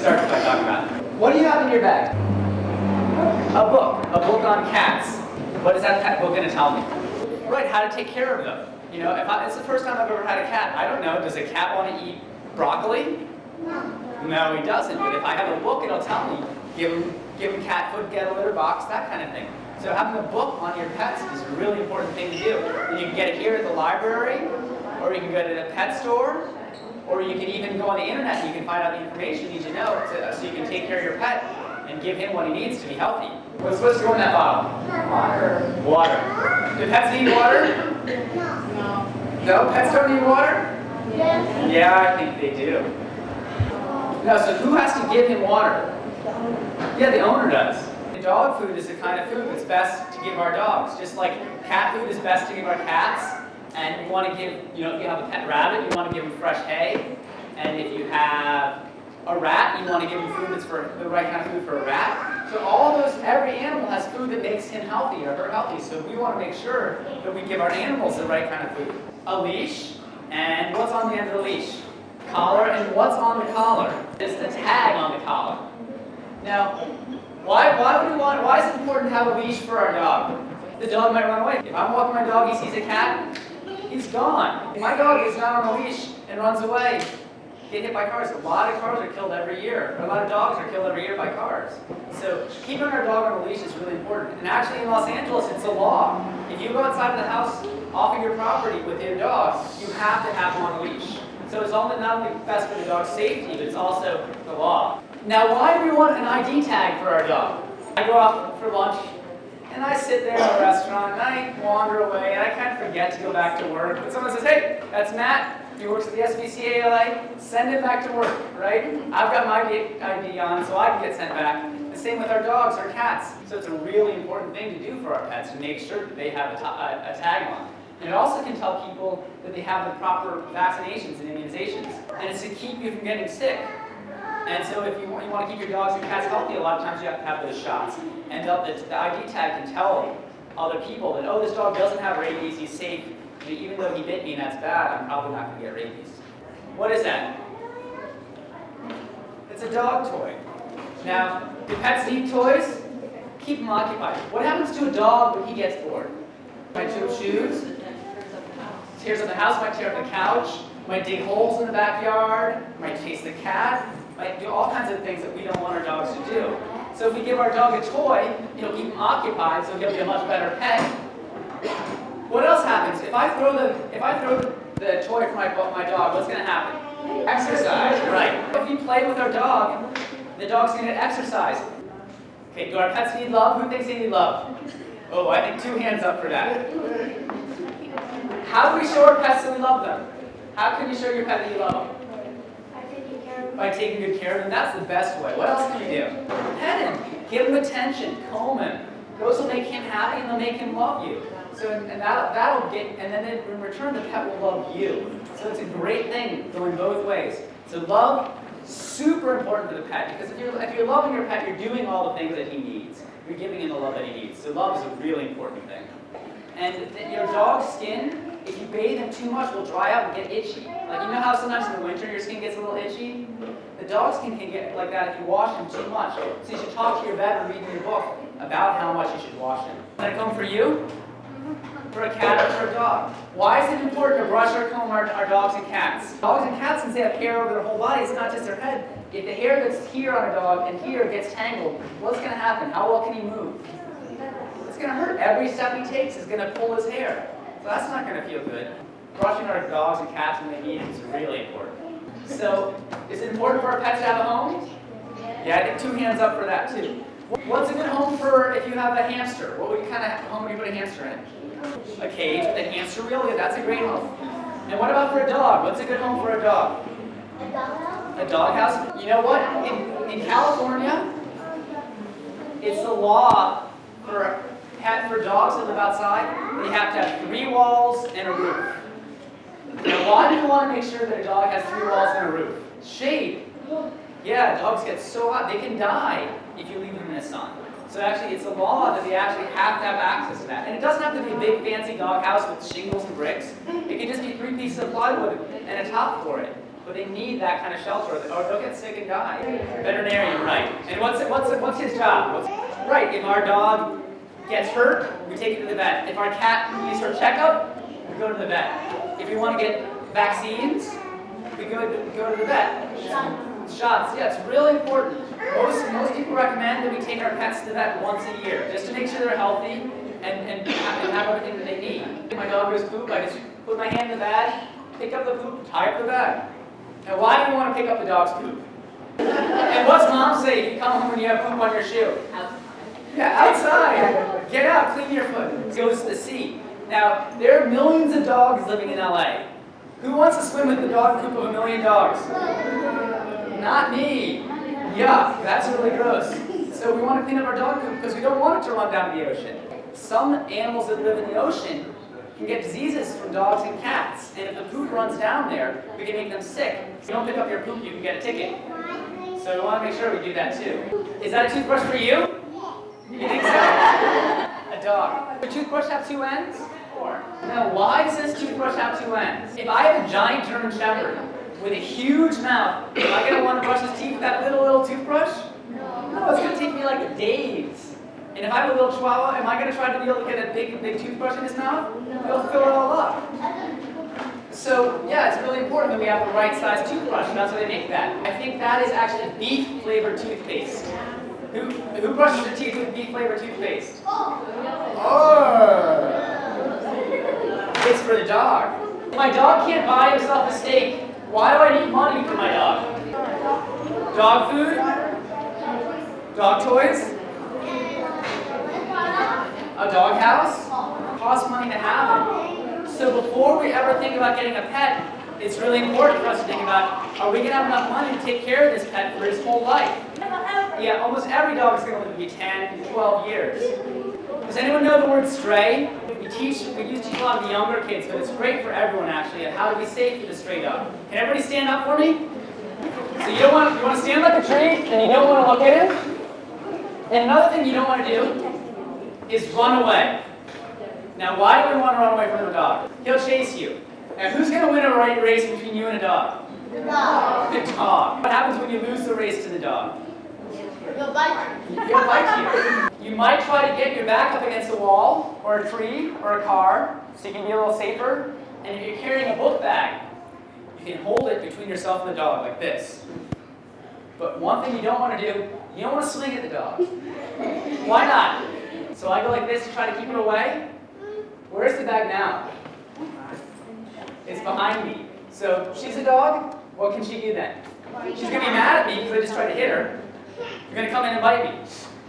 start by talking about. What do you have in your bag? A book on cats. What is that pet book going to tell me? Right, how to take care of them. You know, it's the first time I've ever had a cat. I don't know, does a cat want to eat broccoli? No, he doesn't. But if I have a book, it'll tell me, give him cat food, get a litter box, that kind of thing. So having a book on your pets is a really important thing to do. And you can get it here at the library, or you can go to the pet store, or you can even go on the internet and you can find out the information you need to know so you can take care of your pet and give him what he needs to be healthy. What's supposed to go in that bottle? Water. Water. Do pets need water? No. No? Pets don't need water? Yes. Yeah, I think they do. No, so who has to give him water? Yeah, the owner does. Dog food is the kind of food that's best to give our dogs. Just like cat food is best to give our cats. And you want to give, if you have a pet rabbit, you want to give them fresh hay. And if you have a rat, you want to give them food that's for the right kind of food for a rat. So every animal has food that makes him healthy or her healthy. So we want to make sure that we give our animals the right kind of food. A leash, and what's on the end of the leash? Collar, and what's on the collar? It's the tag on the collar. Now, why is it important to have a leash for our dog? The dog might run away. If I'm walking my dog, he sees a cat, he's gone. If my dog is not on a leash and runs away, get hit by cars. A lot of cars are killed every year. A lot of dogs are killed every year by cars. So keeping our dog on a leash is really important. And actually in Los Angeles, it's a law. If you go outside of the house, off of your property with your dog, you have to have him on a leash. So it's not only best for the dog's safety, but it's also the law. Now, why do we want an ID tag for our dog? I go out for lunch, and I sit there at a restaurant, and I wander away, and I kind of forget to go back to work. But someone says, hey, that's Matt. He works at the SPCALA. Send him back to work, right? I've got my ID on, so I can get sent back. The same with our dogs or cats. So it's a really important thing to do for our pets, to make sure that they have a tag on. And it also can tell people that they have the proper vaccinations and immunizations. And it's to keep you from getting sick. And so if you want to keep your dogs and cats healthy, a lot of times you have to have those shots. And the ID tag can tell other people that, oh, this dog doesn't have rabies, he's safe. Even though he bit me and that's bad, I'm probably not going to get rabies. What is that? It's a dog toy. Now, do pets need toys? Keep them occupied. What happens to a dog when he gets bored? Might chew shoes, tears up the house, might tear up the couch, might dig holes in the backyard, might chase the cat, might do all kinds of things that we don't want our dogs to do. So if we give our dog a toy, it'll keep him occupied, so he'll be a much better pet. What else happens? If I throw the toy for my dog, what's going to happen? Exercise, right. If you play with our dog, the dog's going to get exercise. Okay, do our pets need love? Who thinks they need love? Oh, I think 2 hands up for that. How do we show our pets that we love them? How can you show your pet that you love them? By taking good care of them. That's the best way. What else can you do? Pet him. Give him attention. Comb him. Those will make him happy and they'll make him love you. So, and that'll get, and then in return, the pet will love you. So it's a great thing going both ways. So love, super important for the pet, because if you're loving your pet, you're doing all the things that he needs. You're giving him the love that he needs. So love is a really important thing. And your dog's skin, if you bathe him too much, will dry out and get itchy. Like, you know how sometimes in the winter your skin gets a little itchy? The dog's skin can get like that if you wash him too much. So you should talk to your vet or read in your book about how much you should wash him. Does that come for you? For a cat or for a dog? Why is it important to brush or comb our dogs and cats? Dogs and cats, since they have hair over their whole body, it's not just their head. If the hair that's here on a dog and here gets tangled, what's going to happen? How well can he move? It's going to hurt. Every step he takes is going to pull his hair. So that's not going to feel good. Brushing our dogs and cats when they need it is really important. So, is it important for our pets to have a home? Yeah, I think 2 hands up for that too. What's a good home for if you have a hamster? What kind of home would you put a hamster in? A cage with a hamster wheel? Yeah, that's a great home. And what about for a dog? What's a good home for a dog? A doghouse? A doghouse? You know what? In California, it's the law for dogs that live outside, they have to have 3 walls and a roof. Now, why do you want to make sure that a dog has 3 walls and a roof? Shade. Yeah, dogs get so hot, they can die if you leave them in the sun. So actually, it's a law that they actually have to have access to that. And it doesn't have to be a big fancy doghouse with shingles and bricks. It can just be 3 pieces of plywood and a top for it. but they need that kind of shelter, or they'll get sick and die. Veterinarian, right. And what's his job? Right, if our dog gets hurt, we take it to the vet. If our cat needs her checkup, we go to the vet. If we want to get vaccines, we go to the vet. Shots, yeah, it's really important. Most people recommend that we take our pets to the vet once a year, just to make sure they're healthy and have everything that they need. If my dog goes poop, I just put my hand in the bag, pick up the poop, tie up the bag. Now, why do you want to pick up the dog's poop? And what's mom say if you come home and you have poop on your shoe? Yeah, outside. Get out, clean your foot. It goes to the sea. Now, there are millions of dogs living in LA. Who wants to swim with the dog poop of 1 million dogs? Not me. Yuck, that's really gross. So we want to clean up our dog poop because we don't want it to run down the ocean. Some animals that live in the ocean can get diseases from dogs and cats, and if the poop runs down there, we can make them sick. If you don't pick up your poop, you can get a ticket. So we want to make sure we do that too. Is that a toothbrush for you? You think so? A dog. Does a toothbrush have 2 ends? Now, why does this toothbrush have 2 ends? If I have a giant German Shepherd with a huge mouth, am I going to want to brush his teeth with that little toothbrush? No, it's going to take me like days. And if I have a little Chihuahua, am I going to try to be able to get a big toothbrush in his mouth? He'll fill it all up. So, yeah, it's really important that we have the right size toothbrush, and that's why they make that. I think that is actually beef-flavored toothpaste. Who brushes their teeth with beef-flavored toothpaste? Oh! It's for the dog. My dog can't buy himself a steak. Why do I need money for my dog? Dog food? Dog toys? A dog house? Costs money to have it. So before we ever think about getting a pet, it's really important for us to think about, are we going to have enough money to take care of this pet for his whole life? Yeah, almost every dog is going to live to be 10 to 12 years. Does anyone know the word stray? We used to teach a lot of the younger kids, but it's great for everyone actually, on how to be safe with a stray dog. Can everybody stand up for me? So you want to stand like a tree, and you don't want to look at him. And another thing you don't want to do is run away. Now, why do we want to run away from the dog? He'll chase you. Now, who's going to win a race between you and a dog? The dog. The dog. What happens when you lose the race to the dog? He'll bite you. He'll bite you. You might try to get your back up against a wall, or a tree, or a car, so you can be a little safer. And if you're carrying a book bag, you can hold it between yourself and the dog, like this. But one thing you don't want to do, you don't want to swing at the dog. Why not? So I go like this to try to keep it away. Where's the bag now? It's behind me. So she's a dog, what can she do then? She's going to be mad at me because I just tried to hit her. You're going to come in and bite me.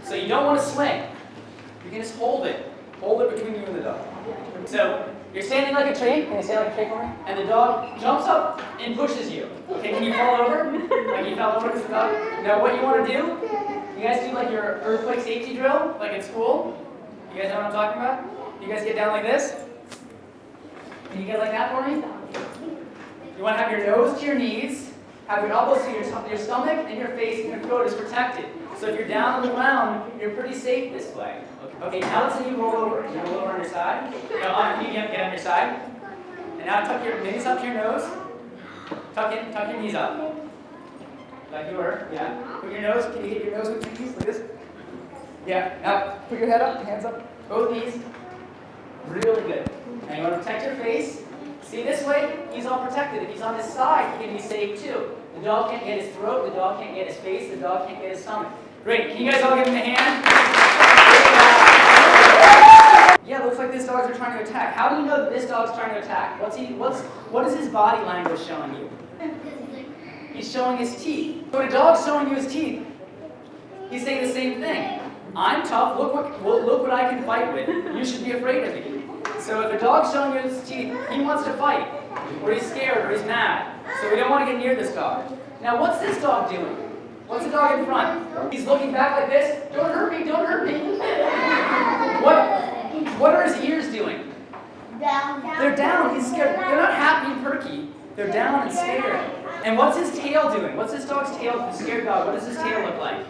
So you don't want to swing. You can just hold it. Hold it between you and the dog. So you're standing like a tree. Can you stand like a tree for me? And the dog jumps up and pushes you. Okay, can you fall over? Like you fell over because the dog? Now what you want to do, you guys do like your earthquake safety drill, like in school. You guys know what I'm talking about? You guys get down like this. Can you get like that for me? You want to have your nose to your knees, have your elbows to your stomach, and your face and your throat is protected. So if you're down on the ground, you're pretty safe this way. Okay, now let's say you roll over. You roll over on your side. Now you get on your side. And now tuck your knees up to your nose. Tuck your knees up. Like you were, yeah. Put your nose, can you get your nose with your knees like this? Yeah, now put your head up, hands up, both knees. Really good. Now you want to protect your face. See, this way, he's all protected. If he's on his side, he can be safe too. The dog can't get his throat, the dog can't get his face, the dog can't get his stomach. Great, can you guys all give him a hand? Yeah, looks like this dog's trying to attack. How do you know that this dog's trying to attack? What is his body language showing you? He's showing his teeth. When a dog's showing you his teeth, he's saying the same thing. I'm tough, look what I can fight with. You should be afraid of me. So if a dog's showing you his teeth, he wants to fight, or he's scared, or he's mad. So we don't want to get near this dog. Now what's this dog doing? What's the dog in front? He's looking back like this. Don't hurt me, don't hurt me. What are his ears doing? Down. They're down, he's scared. They're not happy and perky. They're down and scared. And what's his tail doing? What's this dog's tail, the scared dog, what does his tail look like?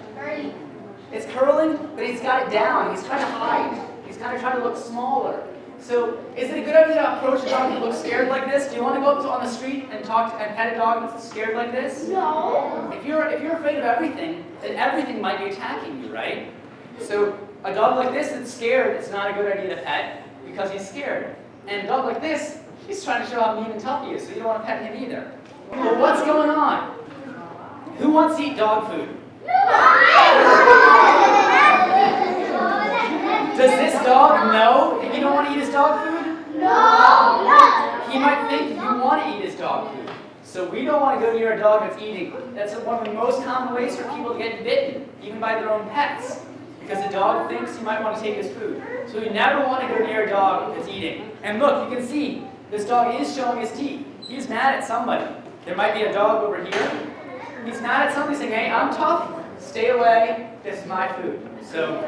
It's curling, but he's got it down. He's trying to hide. He's kind of trying to look smaller. So is it a good idea to approach a dog that looks scared like this? Do you want to go up on the street and pet a dog that's scared like this? No. If you're afraid of everything, then everything might be attacking you, right? So a dog like this that's scared, it's not a good idea to pet because he's scared. And a dog like this, he's trying to show how mean and tough he is, so you don't want to pet him either. But what's going on? Who wants to eat dog food? Does this dog know that you don't want to eat his dog food? No. He might think you want to eat his dog food. So we don't want to go near a dog that's eating. That's one of the most common ways for people to get bitten, even by their own pets. Because the dog thinks you might want to take his food. So we never want to go near a dog that's eating. And look, you can see, this dog is showing his teeth. He's mad at somebody. There might be a dog over here. He's mad at somebody saying, hey, I'm tough. Stay away. This is my food. So,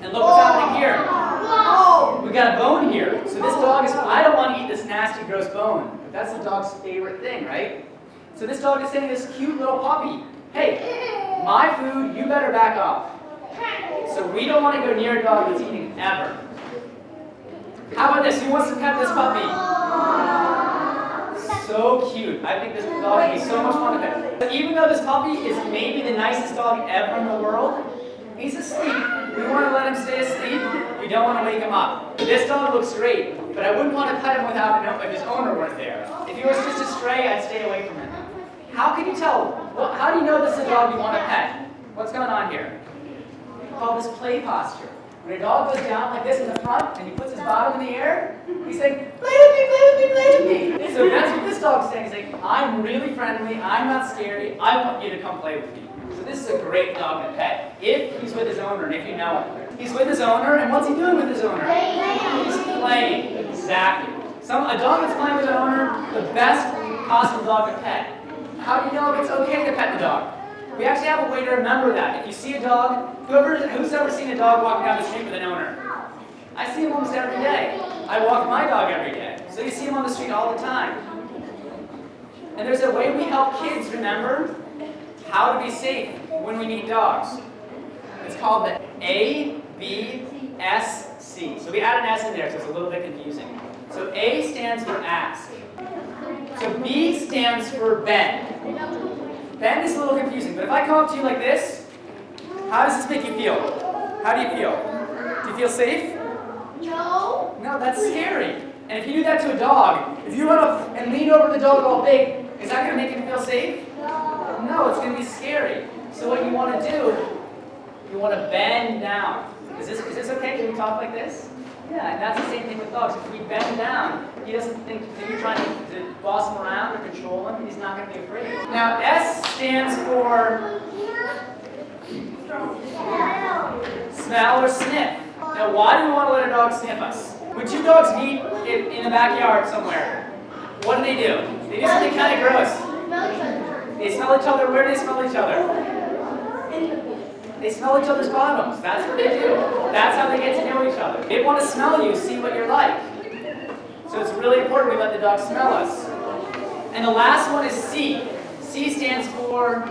and look what's happening here. We got a bone here. So this dog is, I don't want to eat this nasty, gross bone. But that's the dog's favorite thing, right? So this dog is saying to this cute little puppy, hey, my food, you better back off. So we don't want to go near a dog that's eating ever. How about this? Who wants to pet this puppy? So cute. I think this dog would be so much fun to pet. Even though this puppy is maybe the nicest dog ever in the world, he's asleep. We want to let him stay asleep. We don't want to wake him up. This dog looks great, but I wouldn't want to pet him if his owner weren't there. If he was just a stray, I'd stay away from him. How can you tell? Well, how do you know this is a dog you want to pet? What's going on here? We call this play posture. When a dog goes down like this in the front and he puts his bottom in the air, he's saying, play with me, play with me, play with me. So that's what this dog's saying. He's like, I'm really friendly, I'm not scary, I want you to come play with me. So this is a great dog to pet, if he's with his owner and if you know him. He's with his owner, and what's he doing with his owner? He's playing. Exactly. A dog that's playing with an owner, the best possible dog to pet. How do you know if it's okay to pet the dog? We actually have a way to remember that. If you see a dog, who's ever seen a dog walking down the street with an owner? I see him almost every day. I walk my dog every day. So you see him on the street all the time. And there's a way we help kids remember how to be safe when we meet dogs. It's called the ABSC. So we add an S in there, so it's a little bit confusing. So A stands for ask. So B stands for bend. Bend is a little confusing, but if I come up to you like this, how does this make you feel? How do you feel? Do you feel safe? No. No, that's scary. And if you do that to a dog, if you run up and lean over the dog all big, is that going to make him feel safe? No, it's going to be scary. So what you want to do, you want to bend down. Is this okay? Can we talk like this? Yeah, and that's the same thing with dogs. If we bend down, he doesn't think that you're trying to boss him around or control him. He's not going to be afraid. Now, S stands for smell or sniff. Now, why do we want to let a dog sniff us? When two dogs meet in the backyard somewhere, what do? They do something kind of gross. They smell each other. Where do they smell each other? They smell each other's bottoms. That's what they do. That's how they get to know each other. They want to smell you, see what you're like. So it's really important we let the dog smell us. And the last one is C. C stands for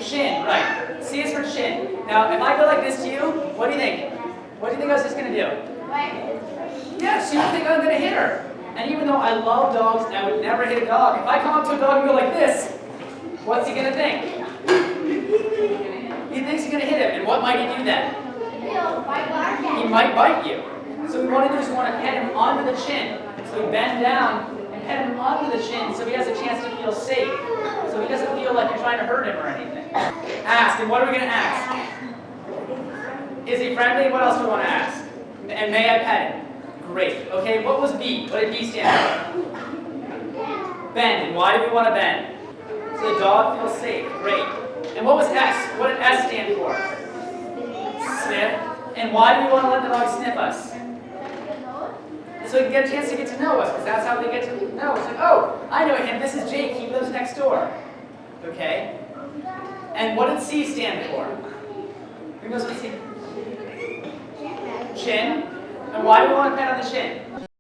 chin, right? C is for chin. Now, if I go like this to you, what do you think? What do you think I was just going to do? Yeah, she would think I'm going to hit her. And even though I love dogs and I would never hit a dog, if I come up to a dog and go like this, what's he going to think? He thinks he's going to hit him, and what might he do then? He might bite you. So we want to do is we want to pet him under the chin. So we bend down and pet him under the chin so he has a chance to feel safe. So he doesn't feel like you're trying to hurt him or anything. Ask, and what are we going to ask? Is he friendly? What else do we want to ask? And may I pet him? Great. Okay, what was B? What did B stand for? Bend. And why do we want to bend? So the dog feels safe. Great. And what was S? What did S stand for? Sniff. And why do we want to let the dog sniff us? So we can get a chance to get to know us, because that's how they get to know. It's like, oh, I know him. This is Jake. He lives next door. Okay? And what did C stand for? Who knows what C? Chin. And why do we want to pet on the chin?